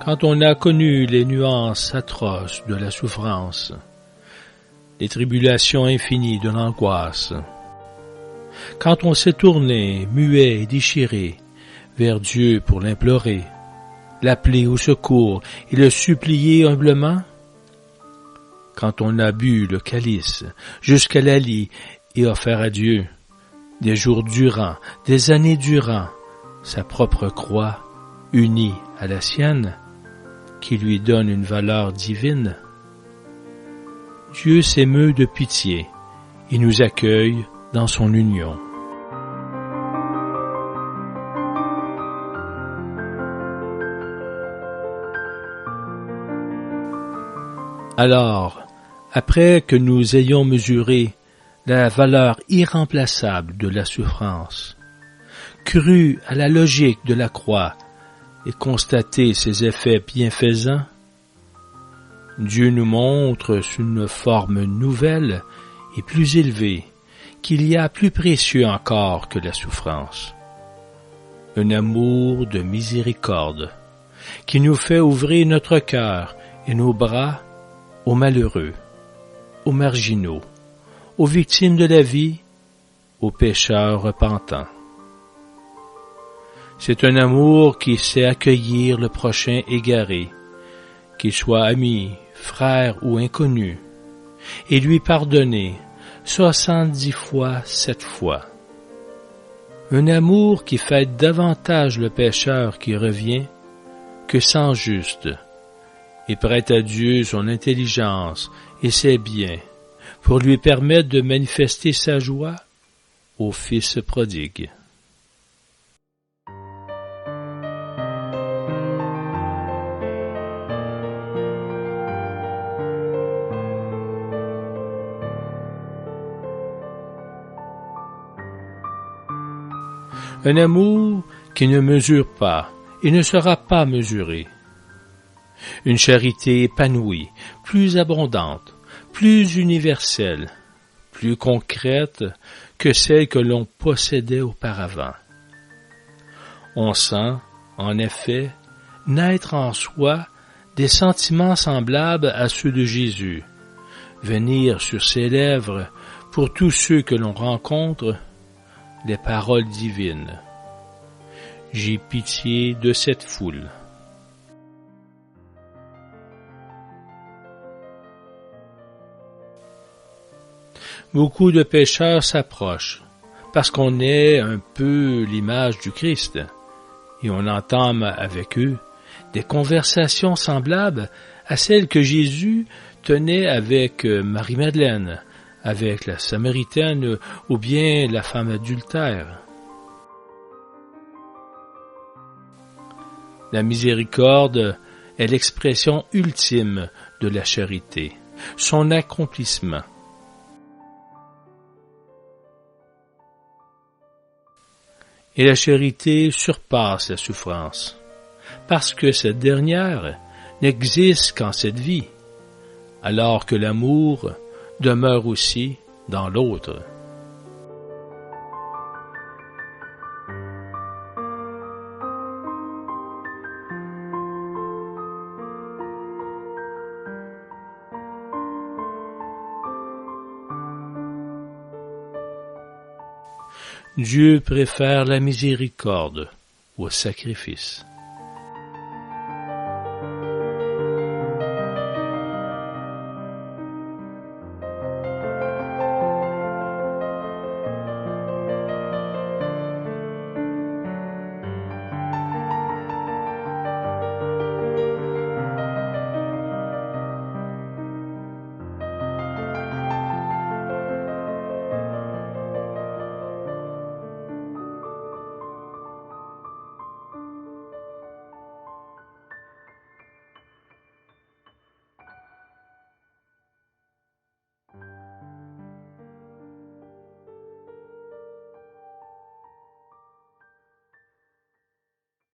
quand on a connu les nuances atroces de la souffrance, les tribulations infinies de l'angoisse, quand on s'est tourné, muet et déchiré, vers Dieu pour l'implorer, l'appeler au secours et le supplier humblement, quand on a bu le calice jusqu'à la lie et offert à Dieu, des jours durant, des années durant, sa propre croix unie à la sienne, qui lui donne une valeur divine, Dieu s'émeut de pitié et nous accueille dans son union. Alors, après que nous ayons mesuré la valeur irremplaçable de la souffrance, cru à la logique de la croix et constaté ses effets bienfaisants, Dieu nous montre sous une forme nouvelle et plus élevée qu'il y a plus précieux encore que la souffrance. Un amour de miséricorde qui nous fait ouvrir notre cœur et nos bras aux malheureux, aux marginaux, aux victimes de la vie, aux pécheurs repentants. C'est un amour qui sait accueillir le prochain égaré, qu'il soit ami, frère ou inconnu, et lui pardonner 70 fois 7 fois. Un amour qui fait davantage le pécheur qui revient que sans juste, et prête à Dieu son intelligence et ses biens pour lui permettre de manifester sa joie au Fils prodigue. Un amour qui ne mesure pas et ne sera pas mesuré. Une charité épanouie, plus abondante, plus universelle, plus concrète que celle que l'on possédait auparavant. On sent, en effet, naître en soi des sentiments semblables à ceux de Jésus, venir sur ses lèvres, pour tous ceux que l'on rencontre, les paroles divines. J'ai pitié de cette foule. Beaucoup de pécheurs s'approchent, parce qu'on est un peu l'image du Christ, et on entame avec eux des conversations semblables à celles que Jésus tenait avec Marie-Madeleine, avec la Samaritaine ou bien la femme adultère. La miséricorde est l'expression ultime de la charité, son accomplissement. Et la charité surpasse la souffrance, parce que cette dernière n'existe qu'en cette vie, alors que l'amour demeure aussi dans l'autre. Dieu préfère la miséricorde au sacrifice.